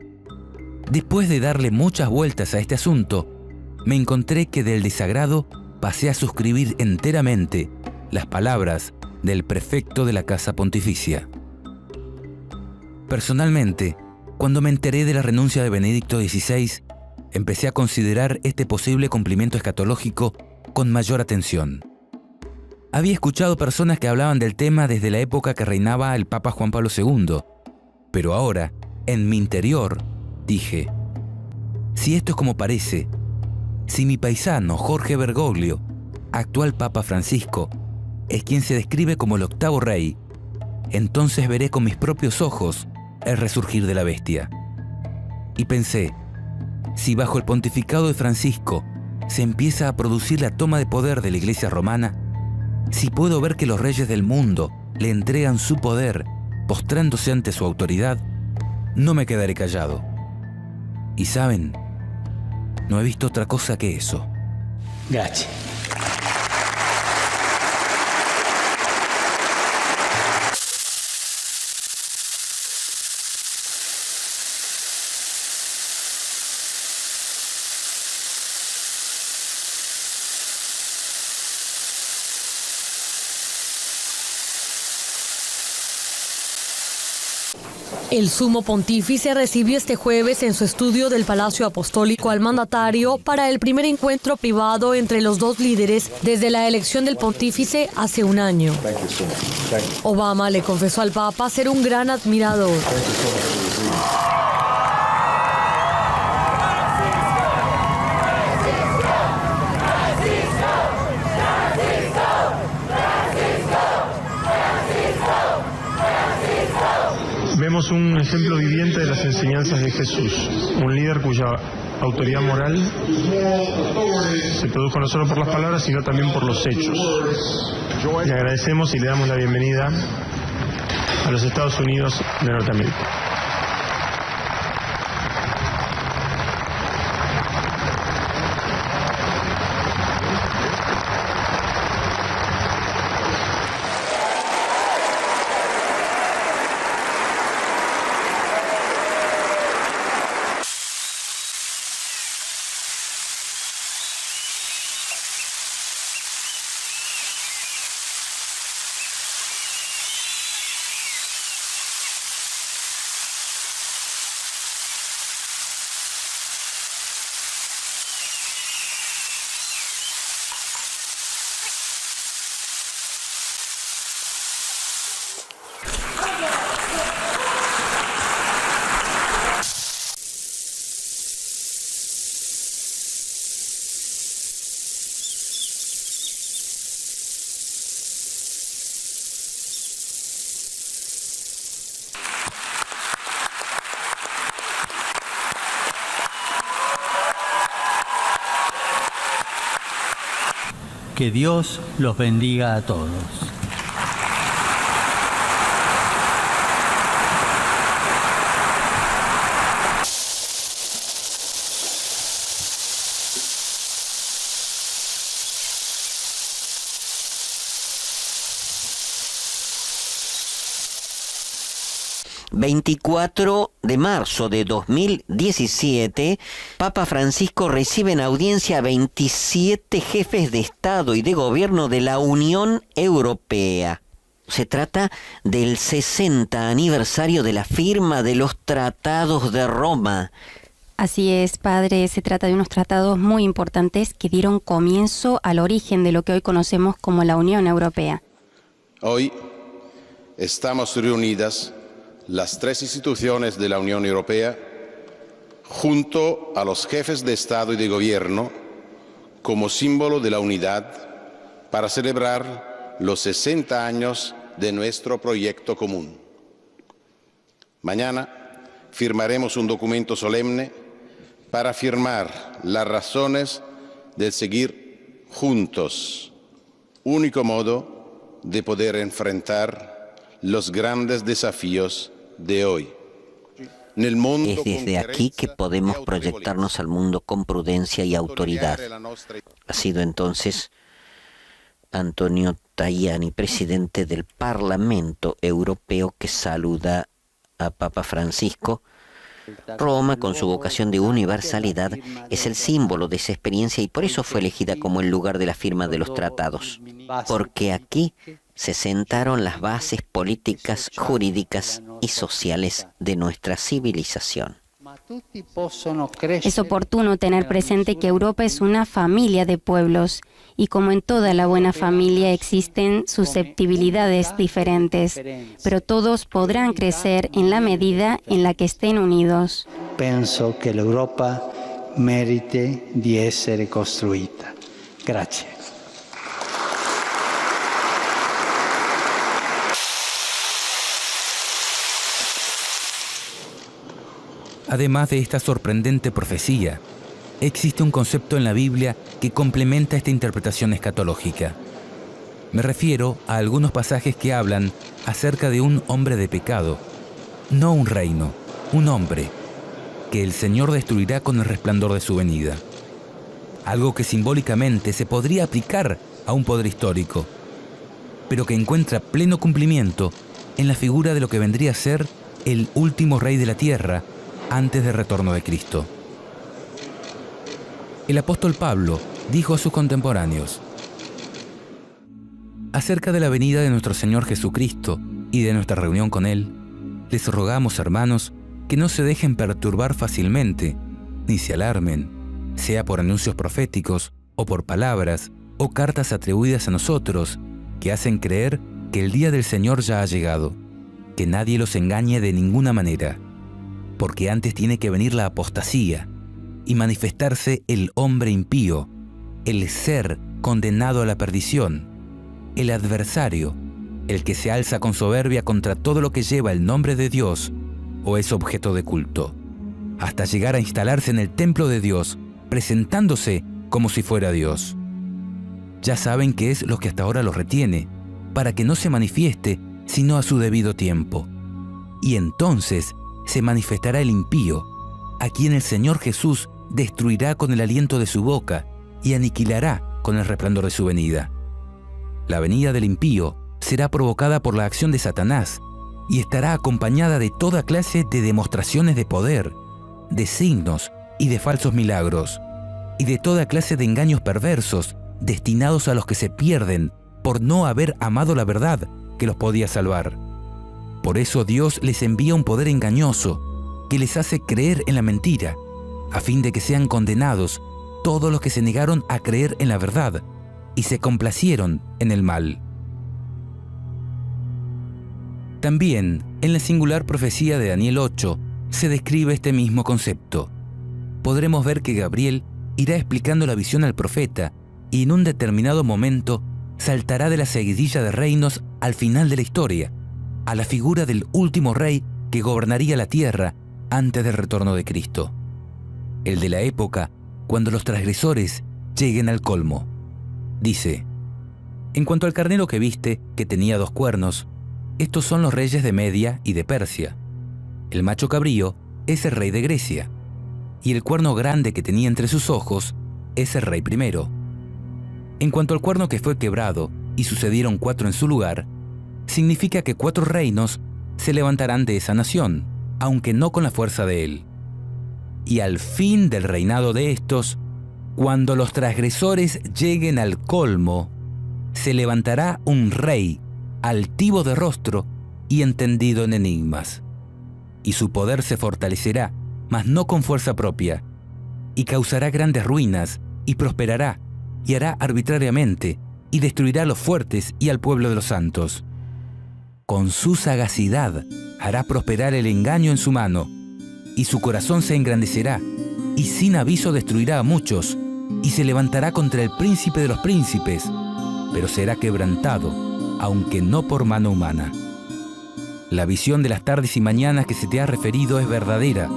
Después de darle muchas vueltas a este asunto, me encontré que del desagrado pasé a suscribir enteramente las palabras del prefecto de la Casa Pontificia. Personalmente, cuando me enteré de la renuncia de Benedicto XVI, empecé a considerar este posible cumplimiento escatológico con mayor atención. Había escuchado personas que hablaban del tema desde la época que reinaba el Papa Juan Pablo II, pero ahora, en mi interior, dije, si esto es como parece, si mi paisano Jorge Bergoglio, actual Papa Francisco, es quien se describe como el octavo rey, entonces veré con mis propios ojos el resurgir de la bestia. Y pensé, si bajo el pontificado de Francisco se empieza a producir la toma de poder de la Iglesia romana, si puedo ver que los reyes del mundo le entregan su poder postrándose ante su autoridad, no me quedaré callado. Y saben, no he visto otra cosa que eso. Gracias. El sumo pontífice recibió este jueves en su estudio del Palacio Apostólico al mandatario para el primer encuentro privado entre los dos líderes desde la elección del pontífice hace un año. Obama le confesó al Papa ser un gran admirador. Vemos un ejemplo viviente de las enseñanzas de Jesús, un líder cuya autoridad moral se produjo no solo por las palabras, sino también por los hechos. Le agradecemos y le damos la bienvenida a los Estados Unidos de Norteamérica. Que Dios los bendiga a todos. ...24 de marzo de 2017... Papa Francisco recibe en audiencia a 27 jefes de Estado y de Gobierno de la Unión Europea. Se trata del 60 aniversario de la firma de los Tratados de Roma. Así es, padre, se trata de unos tratados muy importantes que dieron comienzo al origen de lo que hoy conocemos como la Unión Europea. Hoy estamos reunidas las tres instituciones de la Unión Europea, junto a los jefes de Estado y de Gobierno, como símbolo de la unidad, para celebrar los 60 años de nuestro proyecto común. Mañana firmaremos un documento solemne para afirmar las razones de seguir juntos, único modo de poder enfrentar los grandes desafíos de hoy. Es desde aquí que podemos proyectarnos al mundo con prudencia y autoridad. Ha sido entonces Antonio Tajani, presidente del Parlamento Europeo, que saluda a Papa Francisco. Roma, con su vocación de universalidad, es el símbolo de esa experiencia y por eso fue elegida como el lugar de la firma de los tratados, porque aquí se sentaron las bases políticas, jurídicas y sociales de nuestra civilización. Es oportuno tener presente que Europa es una familia de pueblos y como en toda la buena familia existen susceptibilidades diferentes, pero todos podrán crecer en la medida en la que estén unidos. Penso che l'Europa merite di essere costruita. Grazie. Además de esta sorprendente profecía, existe un concepto en la Biblia que complementa esta interpretación escatológica. Me refiero a algunos pasajes que hablan acerca de un hombre de pecado, no un reino, un hombre, que el Señor destruirá con el resplandor de su venida. Algo que simbólicamente se podría aplicar a un poder histórico, pero que encuentra pleno cumplimiento en la figura de lo que vendría a ser el último rey de la tierra antes del retorno de Cristo. El apóstol Pablo dijo a sus contemporáneos: acerca de la venida de nuestro Señor Jesucristo y de nuestra reunión con Él, les rogamos, hermanos, que no se dejen perturbar fácilmente, ni se alarmen, sea por anuncios proféticos, o por palabras, o cartas atribuidas a nosotros, que hacen creer que el día del Señor ya ha llegado, que nadie los engañe de ninguna manera, porque antes tiene que venir la apostasía y manifestarse el hombre impío, el ser condenado a la perdición, el adversario, el que se alza con soberbia contra todo lo que lleva el nombre de Dios o es objeto de culto, hasta llegar a instalarse en el templo de Dios, presentándose como si fuera Dios. Ya saben qué es lo que hasta ahora los retiene, para que no se manifieste sino a su debido tiempo. Y entonces se manifestará el impío, a quien el Señor Jesús destruirá con el aliento de su boca y aniquilará con el resplandor de su venida. La venida del impío será provocada por la acción de Satanás y estará acompañada de toda clase de demostraciones de poder, de signos y de falsos milagros, y de toda clase de engaños perversos destinados a los que se pierden por no haber amado la verdad que los podía salvar. Por eso Dios les envía un poder engañoso que les hace creer en la mentira, a fin de que sean condenados todos los que se negaron a creer en la verdad y se complacieron en el mal. También, en la singular profecía de Daniel 8, se describe este mismo concepto. Podremos ver que Gabriel irá explicando la visión al profeta y en un determinado momento saltará de la seguidilla de reinos al final de la historia, a la figura del último rey que gobernaría la tierra antes del retorno de Cristo. El de la época cuando los transgresores lleguen al colmo. Dice: en cuanto al carnero que viste, que tenía 2 cuernos, estos son los reyes de Media y de Persia. El macho cabrío es el rey de Grecia, y el cuerno grande que tenía entre sus ojos es el rey primero. En cuanto al cuerno que fue quebrado y sucedieron 4 en su lugar, significa que 4 reinos se levantarán de esa nación, aunque no con la fuerza de él. Y al fin del reinado de estos, cuando los transgresores lleguen al colmo, se levantará un rey altivo de rostro y entendido en enigmas. Y su poder se fortalecerá, mas no con fuerza propia, y causará grandes ruinas, y prosperará, y hará arbitrariamente, y destruirá a los fuertes y al pueblo de los santos. Con su sagacidad hará prosperar el engaño en su mano, y su corazón se engrandecerá, y sin aviso destruirá a muchos, y se levantará contra el príncipe de los príncipes, pero será quebrantado, aunque no por mano humana. La visión de las tardes y mañanas que se te ha referido es verdadera,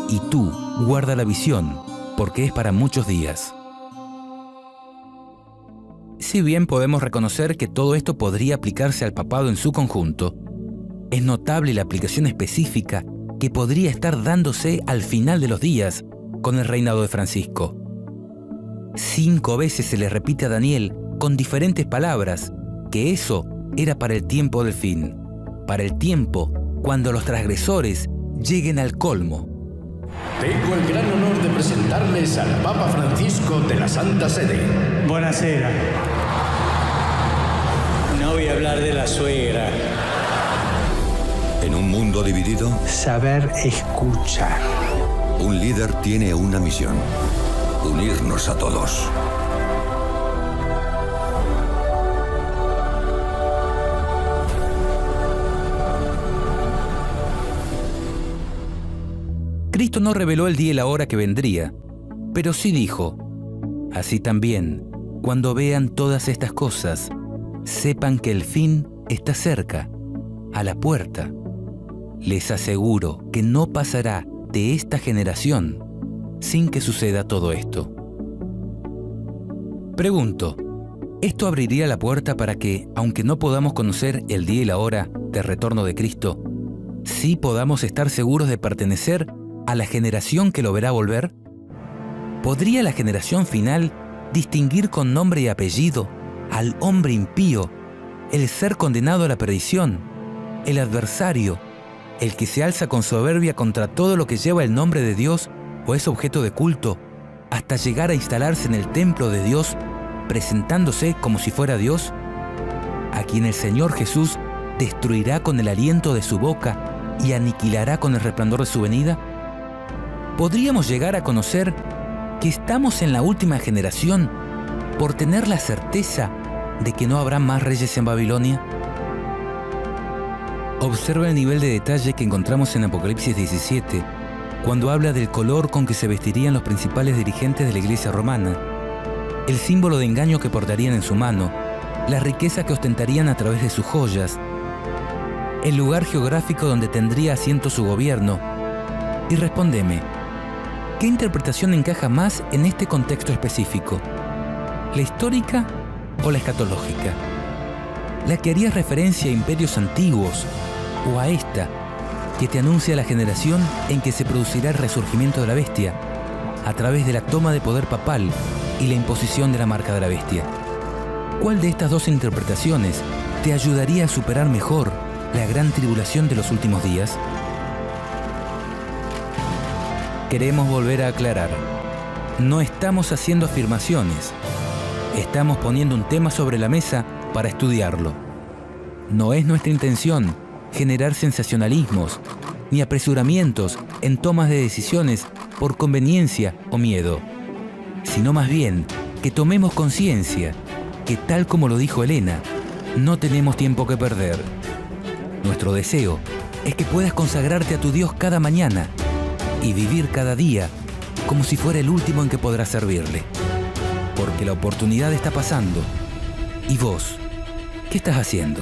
y tú guarda la visión, porque es para muchos días. Si bien podemos reconocer que todo esto podría aplicarse al papado en su conjunto, es notable la aplicación específica que podría estar dándose al final de los días con el reinado de Francisco. 5 veces se le repite a Daniel con diferentes palabras que eso era para el tiempo del fin, para el tiempo cuando los transgresores lleguen al colmo. Tengo el gran honor de presentarles al Papa Francisco de la Santa Sede. Buonasera. No voy a hablar de la suegra. En un mundo dividido, Saber escuchar. un líder tiene una misión: unirnos a todos. Cristo no reveló el día y la hora que vendría, pero sí dijo: así también, cuando vean todas estas cosas, sepan que el fin está cerca, a la puerta. Les aseguro que no pasará de esta generación sin que suceda todo esto. Pregunto, ¿esto abriría la puerta para que, aunque no podamos conocer el día y la hora del retorno de Cristo, sí podamos estar seguros de pertenecer a la generación que lo verá volver? ¿Podría la generación final distinguir con nombre y apellido al hombre impío, el ser condenado a la perdición, el adversario, el que se alza con soberbia contra todo lo que lleva el nombre de Dios o es objeto de culto, hasta llegar a instalarse en el templo de Dios, presentándose como si fuera Dios? A quien el Señor Jesús destruirá con el aliento de su boca y aniquilará con el resplandor de su venida. ¿Podríamos llegar a conocer que estamos en la última generación por tener la certeza de que no habrá más reyes en Babilonia? Observa el nivel de detalle que encontramos en Apocalipsis 17, cuando habla del color con que se vestirían los principales dirigentes de la iglesia romana, el símbolo de engaño que portarían en su mano, la riqueza que ostentarían a través de sus joyas, el lugar geográfico donde tendría asiento su gobierno. Y respóndeme, ¿qué interpretación encaja más en este contexto específico? ¿La histórica o la escatológica? ¿La que haría referencia a imperios antiguos o a esta que te anuncia la generación en que se producirá el resurgimiento de la bestia a través de la toma de poder papal y la imposición de la marca de la bestia? ¿Cuál de estas dos interpretaciones te ayudaría a superar mejor la gran tribulación de los últimos días? Queremos volver a aclarar, no estamos haciendo afirmaciones, estamos poniendo un tema sobre la mesa para estudiarlo. No es nuestra intención generar sensacionalismos ni apresuramientos en tomas de decisiones por conveniencia o miedo, sino más bien que tomemos conciencia que, tal como lo dijo Elena, no tenemos tiempo que perder. Nuestro deseo es que puedas consagrarte a tu Dios cada mañana y vivir cada día como si fuera el último en que podrás servirle. Porque la oportunidad está pasando. ¿Y vos? ¿Qué estás haciendo?